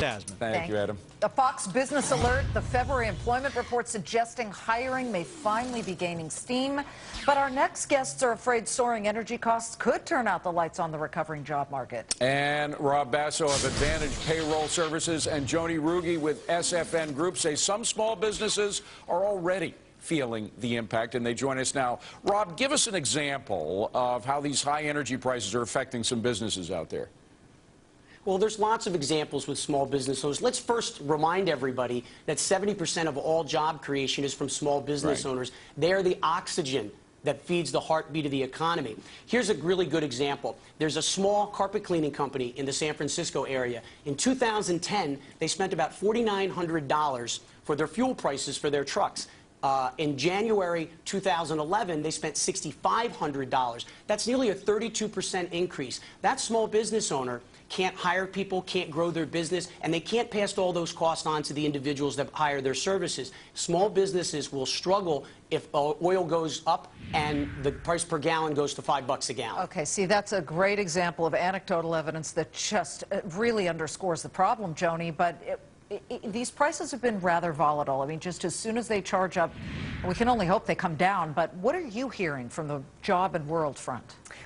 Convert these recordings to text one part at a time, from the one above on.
Jasmine. Thank you, Adam. A Fox Business Alert, the February employment report suggesting hiring may finally be gaining steam. But our next guests are afraid soaring energy costs could turn out the lights on the recovering job market. And Rob Basso of Advantage Payroll Services and Joni Rugi with SFN Group say some small businesses are already feeling the impact, and they join us now. Rob, give us an example of how these high energy prices are affecting some businesses out there. Well, there's lots of examples with small business owners. Let's first remind everybody that 70% of all job creation is from small business owners. They are the oxygen that feeds the heartbeat of the economy. Here's a really good example. There's a small carpet cleaning company in the San Francisco area. In 2010, they spent about $4,900 for their fuel prices for their trucks. In January 2011, they spent $6,500. That's nearly a 32% increase. That small business owner can't hire people, can't grow their business, and they can't pass all those costs on to the individuals that hire their services. Small businesses will struggle if oil goes up and the price per gallon goes to $5 a gallon. Okay, see, that's a great example of anecdotal evidence that just really underscores the problem, Joni, but these prices have been rather volatile. I mean, just as soon as they charge up, we can only hope they come down. But what are you hearing from the job and world front?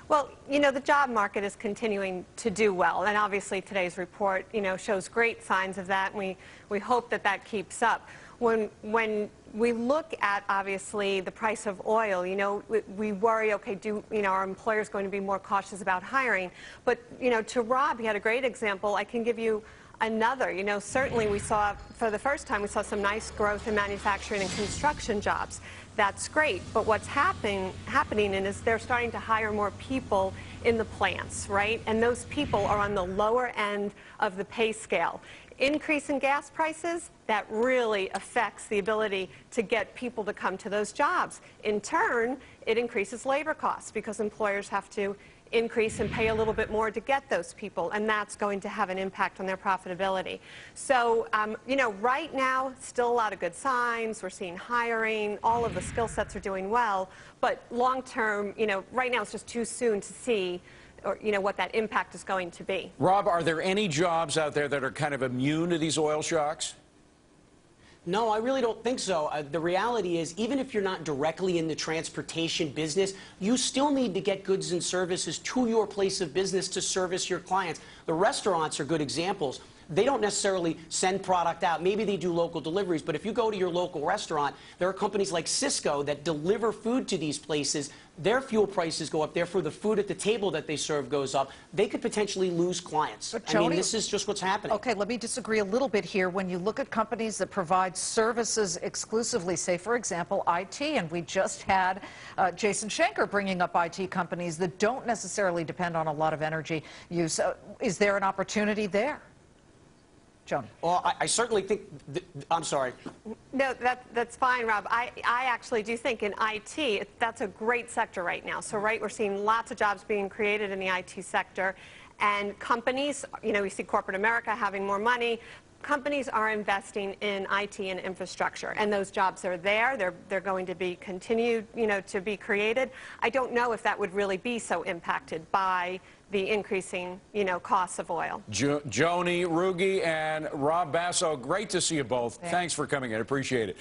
Well, you know, the job market is continuing to do well. And obviously today's report, you know, shows great signs of that. And we hope that that keeps up. When we look at, obviously, the price of oil, you know, we worry, okay, our employers going to be more cautious about hiring? But, you know, to Rob, he had a great example. I can give you another. You know, certainly we saw, for the first time, we saw some nice growth in manufacturing and construction jobs. That's great, but what's happening is they're starting to hire more people in the plants, right? And those people are on the lower end of the pay scale. Increase in gas prices, that really affects the ability to get people to come to those jobs. In turn, it increases labor costs because employers have to increase and pay a little bit more to get those people, and that's going to have an impact on their profitability. So, you know, right now, still a lot of good signs. We're seeing hiring. All of the skill sets are doing well. But long term, you know, right now it's just too soon to see, or, you know, what that impact is going to be. Rob, are there any jobs out there that are kind of immune to these oil shocks? No, I really don't think so. The reality is, even if you're not directly in the transportation business, you still need to get goods and services to your place of business to service your clients. The restaurants are good examples. They don't necessarily send product out. Maybe they do local deliveries, but if you go to your local restaurant, there are companies like Cisco that deliver food to these places. Their fuel prices go up. Therefore, the food at the table that they serve goes up. They could potentially lose clients. But I Joni, mean, this is just what's happening. Okay, let me disagree a little bit here. When you look at companies that provide services exclusively, say, for example, IT, and we just had Jason Schenker bringing up IT companies that don't necessarily depend on a lot of energy use. Is there an opportunity there? Joni. Well, I certainly think, I'm sorry. No, that's fine, Rob. I actually do think in IT, that's a great sector right now. So, right, we're seeing lots of jobs being created in the IT sector. And companies, you know, we see corporate America having more money. Companies are investing in IT and infrastructure, and those jobs are there. They're going to be continued, you know, to be created. I don't know if that would really be so impacted by the increasing, you know, costs of oil. Joni Rugi and Rob Basso, great to see you both. Thanks for coming in. Appreciate it.